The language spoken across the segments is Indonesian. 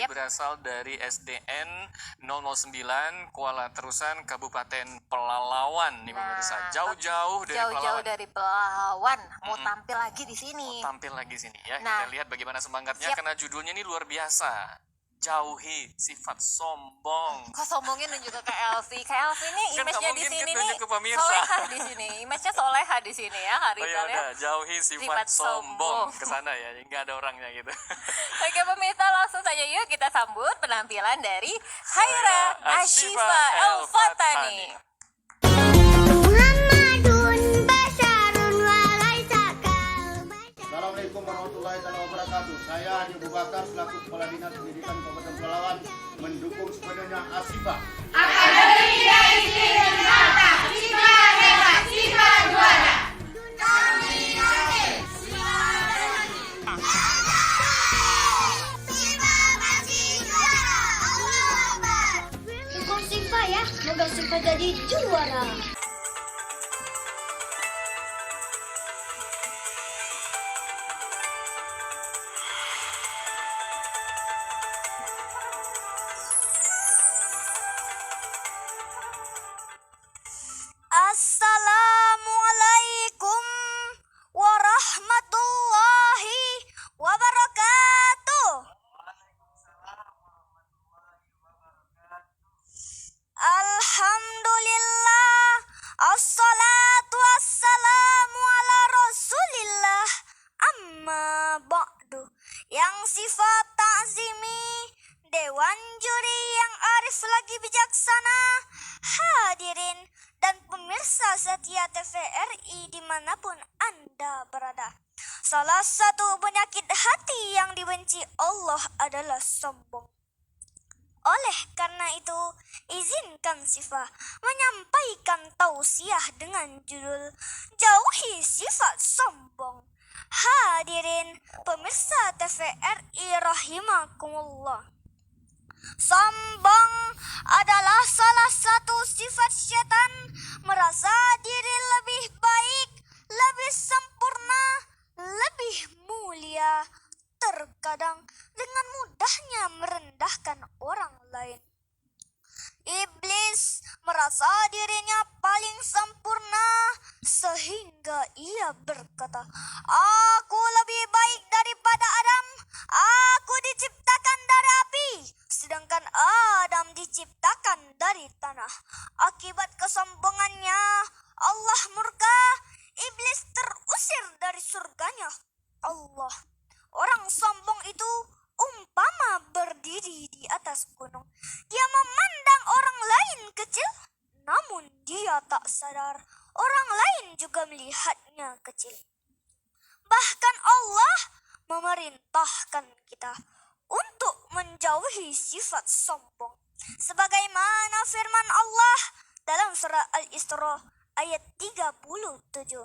berasal dari SDN 009 Kuala Terusan Kabupaten Pelalawan nih pemirsa. Jauh-jauh dari Pelalawan. Mau tampil lagi di sini. Ya. Kita lihat bagaimana semangatnya karena judulnya ini luar biasa. Jauhi sifat sombong. Kok sombongnya nunjuk ke Elvi? Kak Elvi ini image-nya di sini nih soleha di sini. Image-nya soleha di sini ya, Kak Rita ya. Jauhi sifat sombong. Ke sana ya, nggak ada orangnya gitu. Oke pemirsa, langsung saja yuk kita sambut penampilan dari Khaira Ashifa El-Fatani. Assalamualaikum warahmatullahi wabarakatuh. Saya Abu Bakar selaku Kepala Dinas Pendidikan Kabupaten Pelalawan mendukung sepenuhnya Ashifa. Akademia Islam Mata, Siswa hebat, siswa juara. Kami yakin, siswa Siswa masih juara. Allah Akbar. Dukung Siswa ya, semoga Siswa jadi juara. Assalamualaikum warahmatullahi wabarakatuh. Alhamdulillah, assalatu wassalamu ala rasulillah, amma ba'du. Yang sifat ta'zimi, Dewan Juri yang arif lagi bijaksana, hadirin dan pemirsa setia TVRI dimanapun Anda berada. Salah satu penyakit hati yang dibenci Allah adalah sombong. Oleh karena itu, izinkan Syifa menyampaikan tausiah dengan judul Jauhi Sifat Sombong. Hadirin pemirsa TVRI rahimakumullah. Sombong adalah salah satu sifat setan, merasa diri lebih baik, lebih sempurna, lebih mulia, terkadang dengan mudahnya merendahkan orang lain. Iblis merasa dirinya paling sempurna sehingga ia berkata, "Aku lebih baik daripada Adam. Aku diciptakan dari api, sedangkan Adam diciptakan dari tanah." Akibat kesombongannya, Allah murka. Iblis terusir dari surganya Allah. Orang sombong itu umpama berdiri di atas gunung. Dia memandang orang lain kecil, namun dia tak sadar orang lain juga melihatnya kecil. Bahkan Allah memerintahkan kita untuk menjauhi sifat sombong. Sebagaimana firman Allah dalam surah Al-Isra ayat 37.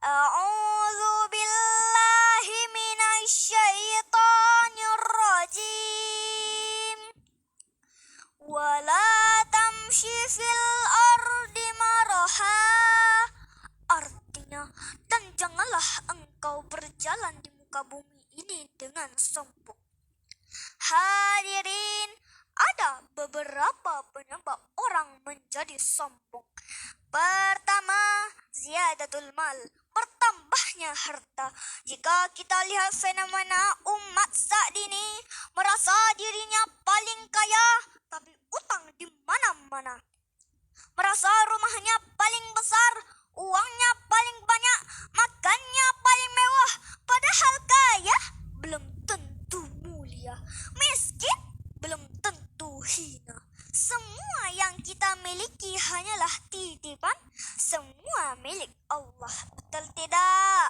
A'udzu billahi minasyaitonir rajim. Wala tamshi fil ardi maraha. Artinya, dan janganlah engkau berjalan di muka bumi ini dengan sombong. Hadirin, ada beberapa penyebab orang menjadi sombong. Pertama, ziyadatul mal, bertambahnya harta. Jika kita lihat fenomena umat saat ini, merasa dirinya paling kaya, tapi utang di mana-mana. Merasa rumahnya paling besar, uangnya paling banyak, makannya paling mewah. Padahal kaya belum tentu mulia, miskin belum tentu hina. Semua yang kita miliki hanyalah titipan, semua milik Allah. Betul tidak?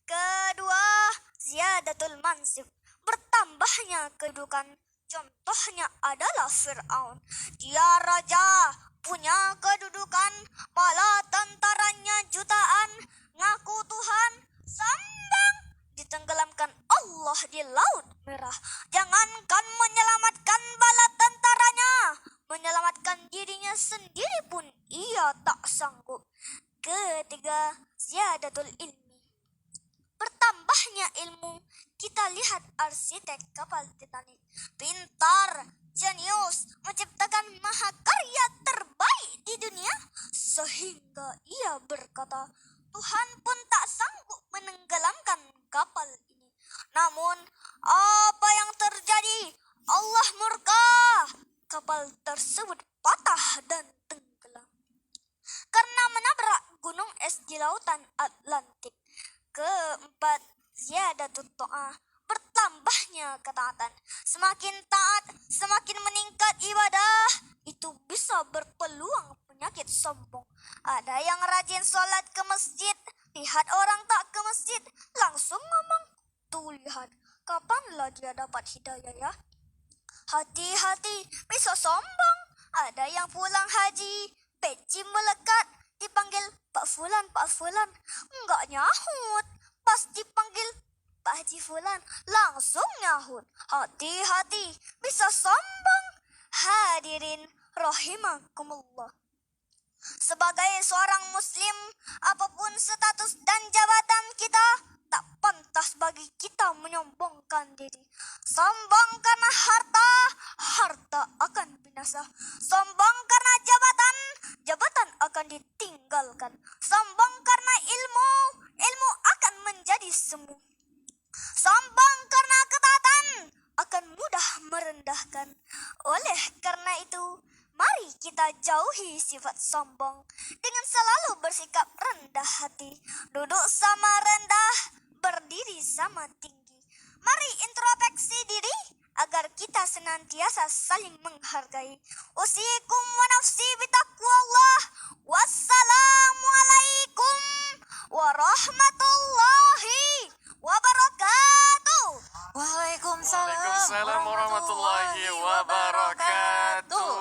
Kedua, ziyadatul mansib, bertambahnya kedudukan. Contohnya adalah Fir'aun. Dia raja, punya kedudukan, pala tentaranya jutaan, ngaku Tuhan, sombong, ditenggelamkan Allah di Laut Merah. Jangankan menyelamatkan bala tentaranya, menyelamatkan dirinya sendiri pun ia tak sanggup. Ketiga, ziyadatul ilmi, bertambahnya ilmu. kita lihat arsitek kapal Titanic. Pintar, jenius, menciptakan mahakarya terbaik di dunia. Sehingga ia berkata, Tuhan pun tak sanggup menenggelamkan kapal ini. Namun, apa yang terjadi? Allah murka. Kapal tersebut patah dan tenggelam karena menabrak gunung es di lautan Atlantik. Keempat, ziyadatut ta'ah, bertambahnya ketaatan. Semakin taat, semakin meningkat ibadah. Itu bisa berpeluang penyakit sombong. Ada yang rajin sholat ke masjid, lihat orang tak ke masjid, langsung ngomong, tuh lihat, kapanlah dia dapat hidayah ya? Hati-hati, bisa sombong. Ada yang pulang haji, peci melekat, dipanggil Pak Fulan, Pak Fulan, enggak nyahut. Pas dipanggil Pak Haji Fulan, langsung nyahut. Hati-hati, bisa sombong. Hadirin rahimakumullah. Sebagai seorang muslim, apapun status dan jabatan kita, tak pantas bagi kita menyombongkan diri. Sombong karena harta, harta akan binasa. Sombong karena jabatan, jabatan akan ditinggalkan. Sombong karena ilmu, ilmu akan menjadi semu. Sombong karena ketaatan akan mudah merendahkan. Oleh karena itu, mari kita jauhi sifat sombong dengan selalu bersikap rendah hati. Duduk sama rendah, berdiri sama tinggi. Mari introspeksi diri agar kita senantiasa saling menghargai. Usikum wa nafsi bitaqwallah. Wassalamualaikum warahmatullahi wabarakatuh. Waalaikumsalam warahmatullahi wabarakatuh.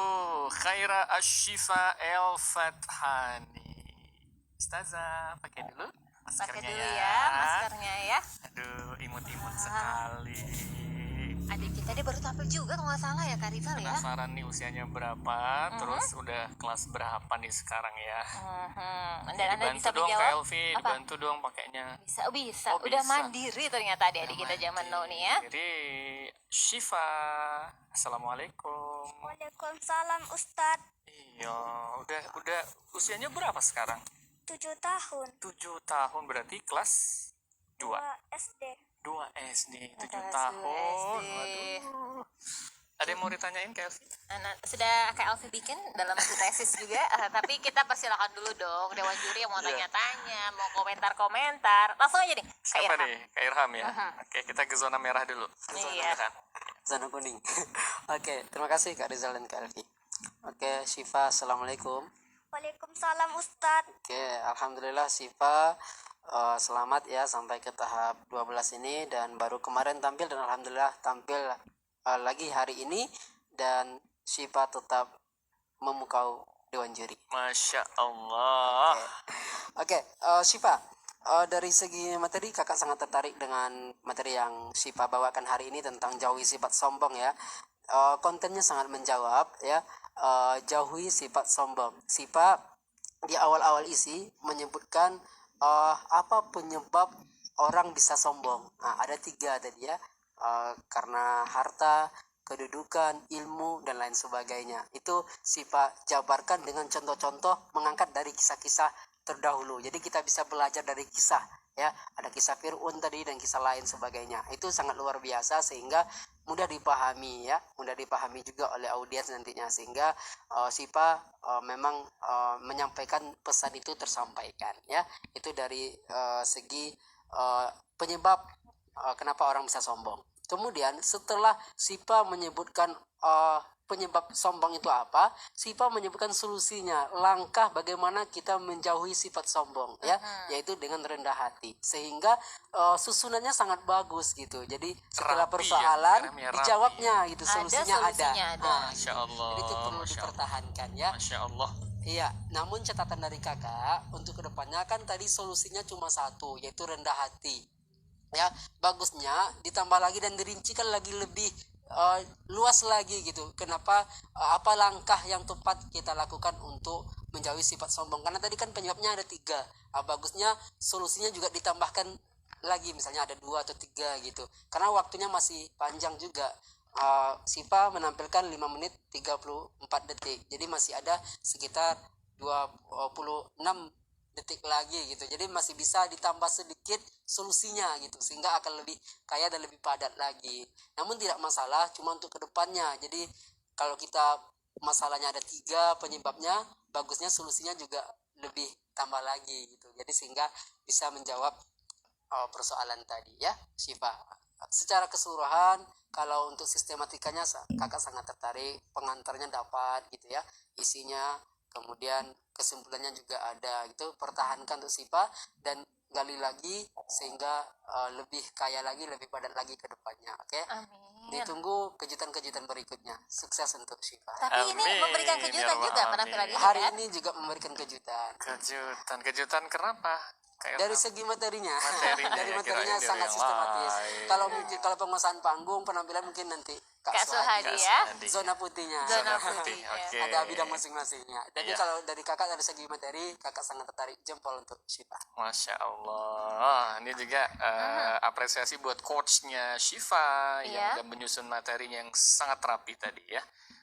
Khaira Ashifa El-Fathani. Ustazah, pakai dulu Pakai maskernya dulu ya maskernya ya. Aduh, imut-imut sekali. Adik kita dia baru tampil juga kalau nggak salah ya Kak Rizal ya. Penasaran nih usianya berapa, terus udah kelas berapa nih sekarang ya? Dan Anda bisa Dibantu dong Kak menjawab Elvi, apa? dibantu dong pakainya. Bisa. Oh, Udah bisa. mandiri ternyata adik-adik kita zaman now nih ya. Jadi Syifa, assalamualaikum. Waalaikumsalam Ustadz. Iya, udah usianya berapa sekarang? 7 tahun. 7 tahun berarti kelas 2 SD. 2 SD, 7 Kelas tahun. 2 SD. Waduh. Ada yang mau ditanyain Kak Elvi? Sudah Kak Elvi bikin dalam buku tesis juga, tapi kita persilakan dulu dong Dewan Juri yang mau Iya. tanya-tanya, mau komentar-komentar. Langsung aja nih, Kak Siapa Irham. nih? Kak Irham ya? Oke, kita ke zona merah dulu. Zona Iya. merah. Zona kuning. Oke, terima kasih Kak Rizal dan Kak Elvi. Oke, Syifa, assalamualaikum. Waalaikumsalam Ustadz. Oke, alhamdulillah Syifa selamat ya sampai ke tahap 12 ini, dan baru kemarin tampil dan alhamdulillah tampil lagi hari ini, dan Syifa tetap memukau Dewan Juri. Masya Allah. Oke, Syifa, dari segi materi kakak sangat tertarik dengan materi yang Syifa bawakan hari ini tentang jauhi sifat sombong ya. Kontennya sangat menjawab ya. Jauhi sifat sombong. Syifa di awal-awal isi menyebutkan apa penyebab orang bisa sombong. Nah, ada 3 tadi ya. Karena harta, kedudukan, ilmu, dan lain sebagainya. Itu Syifa jabarkan dengan contoh-contoh mengangkat dari kisah-kisah terdahulu. Jadi kita bisa belajar dari kisah ya. Ada kisah Fir'aun tadi dan kisah lain sebagainya. Itu sangat luar biasa sehingga mudah dipahami ya, mudah dipahami juga oleh audiens nantinya, sehingga Syifa memang menyampaikan pesan itu tersampaikan ya. Itu dari segi penyebab kenapa orang bisa sombong. Kemudian setelah Syifa menyebutkan penyebab sombong itu apa, Syifa menyebutkan solusinya, langkah bagaimana kita menjauhi sifat sombong ya, yaitu dengan rendah hati, sehingga susunannya sangat bagus gitu. Jadi setelah Rapi persoalan ya, rapi. dijawabnya gitu, Ada solusinya ada. solusinya ada. Nah, Masya Allah. jadi itu perlu Masya Allah. dipertahankan ya. Masya Allah. Iya, namun catatan dari kakak untuk kedepannya kan tadi solusinya cuma satu, yaitu rendah hati. Ya, bagusnya ditambah lagi dan dirincikan lagi lebih luas lagi gitu. Kenapa, apa langkah yang tepat kita lakukan untuk menjauhi sifat sombong? Karena tadi kan penyebabnya ada 3. Bagusnya solusinya juga ditambahkan lagi, misalnya ada 2 atau 3 gitu, karena waktunya masih panjang juga. Siva menampilkan 5 menit 34 detik, jadi masih ada sekitar 26 detik lagi gitu, jadi masih bisa ditambah sedikit solusinya gitu, sehingga akan lebih kaya dan lebih padat lagi. Namun tidak masalah, cuma untuk kedepannya. Jadi kalau kita masalahnya ada 3 penyebabnya, bagusnya solusinya juga lebih tambah lagi gitu, jadi sehingga bisa menjawab persoalan tadi ya Syifa. Secara keseluruhan kalau untuk sistematikanya kakak sangat tertarik, pengantarnya dapat gitu ya, isinya, kemudian kesimpulannya juga ada gitu. Pertahankan untuk Syifa dan gali lagi sehingga lebih kaya lagi, lebih padat lagi ke depannya. Oke? Amin. Ditunggu kejutan-kejutan berikutnya. Sukses untuk Syifa. Tapi ini Amin. memberikan Ya kejutan Rabbal juga Alamin. penampilan ini Hari kan? ini juga memberikan kejutan. Kejutan kenapa? Dari segi materinya, Materinya, dari ya, materinya kirain dari sangat yang sistematis. lain. Kalau penguasaan panggung, penampilan mungkin nanti Kak Suhadi. Suhadi ya. Zona putihnya. Zona putih. putih, ya. Oke. Ada bidang masing-masingnya. Jadi Iya. kalau dari kakak dari segi materi, kakak sangat tertarik, jempol untuk Syifa. Masya Allah, ini juga apresiasi buat coachnya Syifa yang Iya. udah menyusun materinya yang sangat rapi tadi ya.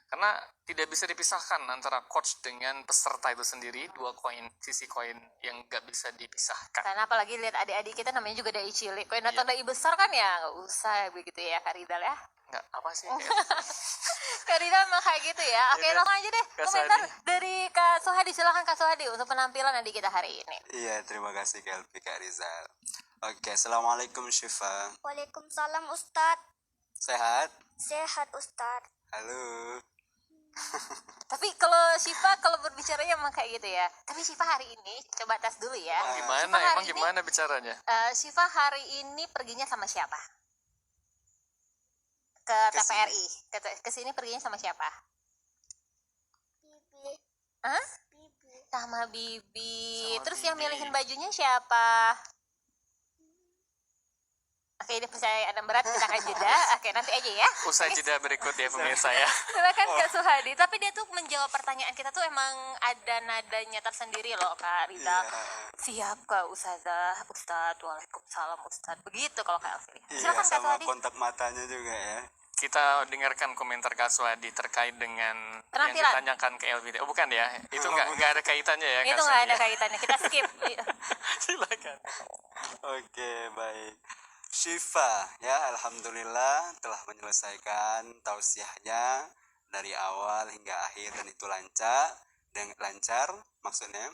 Karena tidak bisa dipisahkan antara coach dengan peserta itu sendiri, dua sisi koin yang gak bisa dipisahkan. Karena apalagi lihat adik-adik kita namanya juga dari cilik. Kau yang datang dari besar kan ya nggak usah begitu ya Kak Rizal ya. Nggak apa sih? Kak Rizal memang kayak gitu ya. Oke, Yaudah, langsung aja deh Kak komentar Suhadi. dari Kak Suhadi. Silakan Kak Suhadi untuk penampilan adik kita hari ini. Iya, terima kasih Kelvi Kak Rizal. Oke, Assalamualaikum Syifa. Waalaikumsalam Ustadz. Sehat? Sehat Ustadz. Halo. Tapi kalau Syifa kalau berbicaranya emang kayak gitu ya. Tapi Syifa hari ini coba tes dulu ya. Gimana? Syifa hari Emang ini- gimana bicaranya? Syifa hari ini perginya sama siapa? Ke Ke TVRI. Ke sini perginya sama siapa? Bibi. Hah? Bibi. Sama Bibi. Sama Terus yang Bibi. milihin bajunya siapa? Oke, ini percayaan berat, kita akan jeda. Oke, nanti aja ya. Usai jeda berikut ya pemirsa ya. Silakan Kak Suhadi. Tapi dia tuh menjawab pertanyaan kita tuh emang ada nadanya tersendiri loh Kak Rizal. Iya. Siap Kak Ustazah, Ustadz, Waalaikumsalam Ustadz. Begitu kalau Kak Elvi. Iya, Silakan Kak sama Suhadi. kontak matanya juga ya. Kita dengarkan komentar Kak Swadi terkait dengan yang Penampilan. ditanyakan ke LVD. Oh bukan ya, itu nggak ada kaitannya ya Kak Itu nggak Swadi ada ya? kaitannya. Kita skip. Iya. Silakan. Oke, baik. Syifa, ya Alhamdulillah telah menyelesaikan tausiahnya dari awal hingga akhir dan itu lancar maksudnya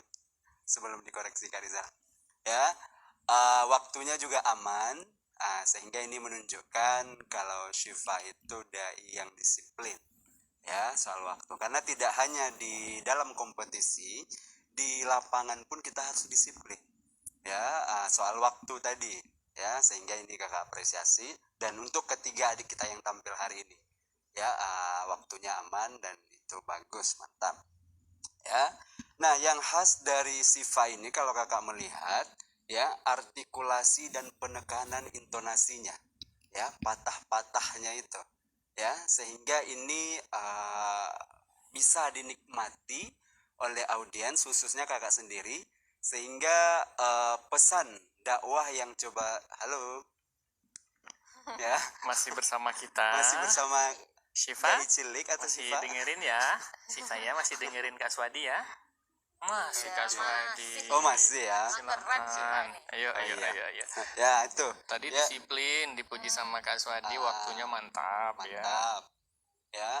sebelum dikoreksi Kak Rizal. Ya, waktunya juga aman, sehingga ini menunjukkan kalau Syifa itu dai yang disiplin ya soal waktu. Karena tidak hanya di dalam kompetisi, di lapangan pun kita harus disiplin ya soal waktu tadi ya, sehingga ini kakak apresiasi. Dan untuk ketiga adik kita yang tampil hari ini ya, waktunya aman dan itu bagus, mantap ya. Nah, yang khas dari Syifa ini kalau kakak melihat ya, artikulasi dan penekanan intonasinya ya, patah-patahnya itu ya, sehingga ini bisa dinikmati oleh audiens khususnya kakak sendiri, sehingga pesan dakwah yang coba ya Masih bersama kita. masih bersama Syifa. dari cilik atau Masih Syifa? dengerin ya, Syifa ya, masih dengerin Kak Swadi ya. Masih Kak Swadi. Oh masih ya. Silakan. Ayo, ayo, iya. ayo. Ya itu. Tadi ya, disiplin, dipuji sama Kak Swadi, waktunya mantap ya. mantap. Ya,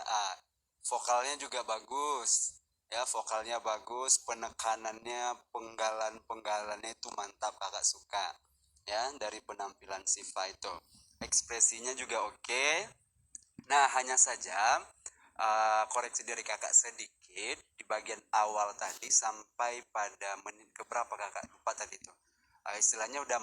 vokalnya juga bagus. Ya, vokalnya bagus, penekanannya, penggalannya itu mantap, kakak suka. Ya, dari penampilan Syifa itu. Ekspresinya juga oke. Nah, hanya saja koreksi dari kakak sedikit di bagian awal tadi sampai pada menit keberapa kakak lupa tadi itu. Istilahnya udah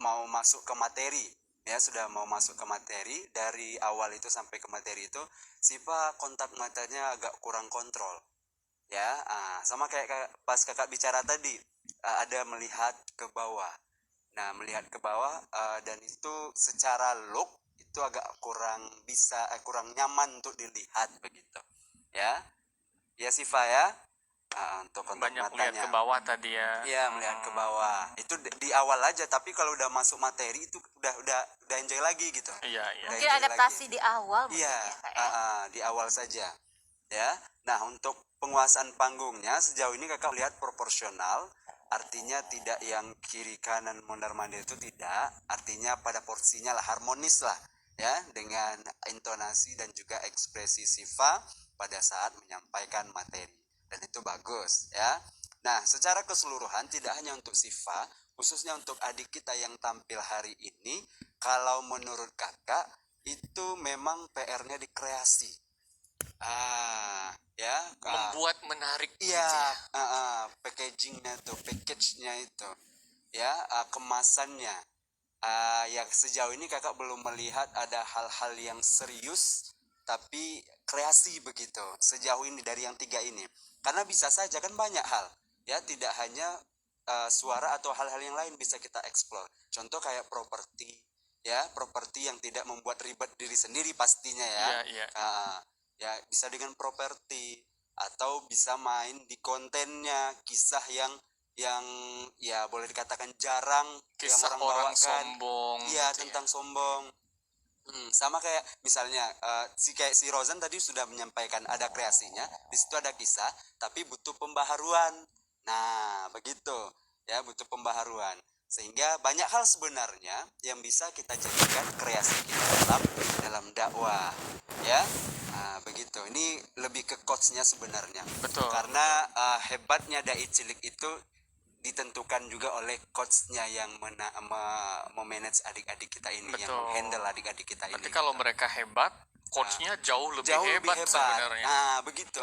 mau masuk ke materi ya, sudah mau masuk ke materi. Dari awal itu sampai ke materi itu Syifa kontak matanya agak kurang kontrol ya, sama kayak pas kakak bicara tadi, ada melihat ke bawah. Nah, melihat ke bawah dan itu secara look itu agak kurang nyaman untuk dilihat begitu ya. Ya Syifa ya. untuk kontak Banyak melihat matanya. ke bawah tadi ya. Iya, melihat ke bawah. Itu di awal aja, tapi kalau udah masuk materi itu udah enjoy lagi gitu. Iya, iya. Udah Mungkin enjoy adaptasi lagi. di awal mungkin Iya, ya, Kak, ya. di awal saja. Ya. Nah, untuk penguasaan panggungnya sejauh ini kakak lihat proporsional, artinya tidak yang kiri kanan mondar mandir itu tidak, artinya pada porsinya lah, harmonis lah ya, dengan intonasi dan juga ekspresi Siva pada saat menyampaikan materi, dan itu bagus ya. Nah, secara keseluruhan tidak hanya untuk Siva, khususnya untuk adik kita yang tampil hari ini, kalau menurut kakak itu memang PR-nya di kreasi. Ya, Membuat menarik iya, gitu ya. packagingnya tuh, package-nya itu, ya, kemasannya. Yang sejauh ini kakak belum melihat ada hal-hal yang serius, tapi kreasi begitu. Sejauh ini dari yang 3 ini, karena bisa saja kan banyak hal, ya, tidak hanya suara atau hal-hal yang lain bisa kita explore. Contoh kayak properti, ya, properti yang tidak membuat ribet diri sendiri pastinya ya. Iya, iya. Ya bisa dengan properti, atau bisa main di kontennya, kisah yang ya boleh dikatakan jarang Kisah yang orang bawakan. sombong. Iya, gitu tentang sombong. Sama kayak misalnya si Rozan tadi sudah menyampaikan ada kreasinya, di situ ada kisah, tapi butuh pembaharuan. Nah, begitu ya, butuh pembaharuan. Sehingga banyak hal sebenarnya yang bisa kita jadikan kreasi kita dalam dakwah, ya. Begitu. Ini lebih ke coachnya sebenarnya. Betul. Karena hebatnya dai cilik itu ditentukan juga oleh coachnya yang memanage adik-adik kita ini, yang Betul. menghandle adik-adik kita ini. Berarti kalau mereka hebat, coachnya jauh lebih Jauh hebat, lebih hebat. sebenarnya. Nah, begitu.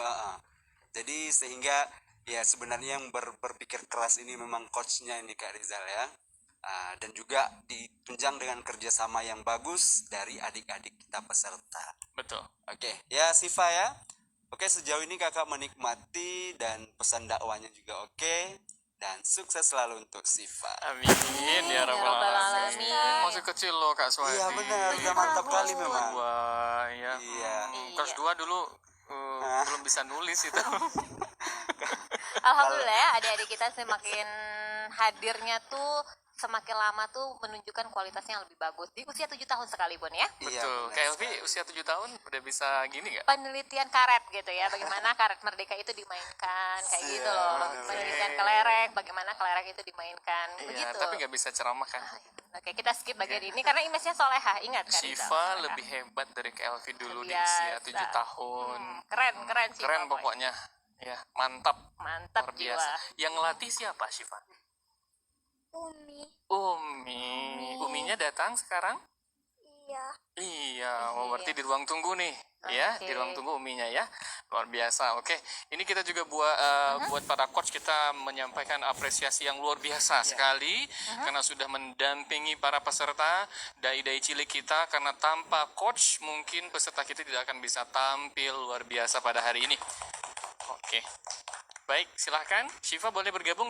Jadi sehingga ya sebenarnya yang berpikir keras ini memang coachnya ini Kak Rizal ya. Dan juga ditunjang dengan kerjasama yang bagus dari adik-adik kita peserta. Betul. Oke, ya Siva ya. Oke, sejauh ini kakak menikmati dan pesan dakwanya juga oke. Dan sukses selalu untuk Siva. Amin ya rabbal rabbal alamin. alamin. Masih kecil loh Kak Swadi. Iya benar, udah mantap kali memang. Wah, ya. Iya. Kelas 2 dulu belum bisa nulis itu. Alhamdulillah ya, adik-adik kita semakin hadirnya tuh semakin lama tuh menunjukkan kualitasnya yang lebih bagus di usia 7 tahun sekalipun ya. Iya, Betul. benar Kayak Elvi sekali. usia 7 tahun udah bisa gini nggak? Penelitian karet gitu ya, bagaimana karet merdeka itu dimainkan kayak Iya, gitu loh. benar. Penelitian kelereng, bagaimana kelereng itu dimainkan Iya, begitu. tapi nggak bisa ceramah kan. Oke, kita skip bagian ini karena image-nya solehah, ingat kan? Shiva lebih hebat dari Kak Elvi dulu di Biasa. usia 7 tahun. keren Shiva Keren pokoknya. Ya, mantap. Mantap Luar jiwa. biasa. Yang ngelatih siapa, Shiva? Umi, Umi. Uminya datang sekarang? iya. Iya, oh, berarti di ruang tunggu nih, ya, Oke. di ruang tunggu uminya ya, luar biasa. Oke, ini kita juga buat para coach kita menyampaikan apresiasi yang luar biasa sekali karena sudah mendampingi para peserta dai-dai cilik kita, karena tanpa coach mungkin peserta kita tidak akan bisa tampil luar biasa pada hari ini. Oke, baik, silahkan Shiva boleh bergabung.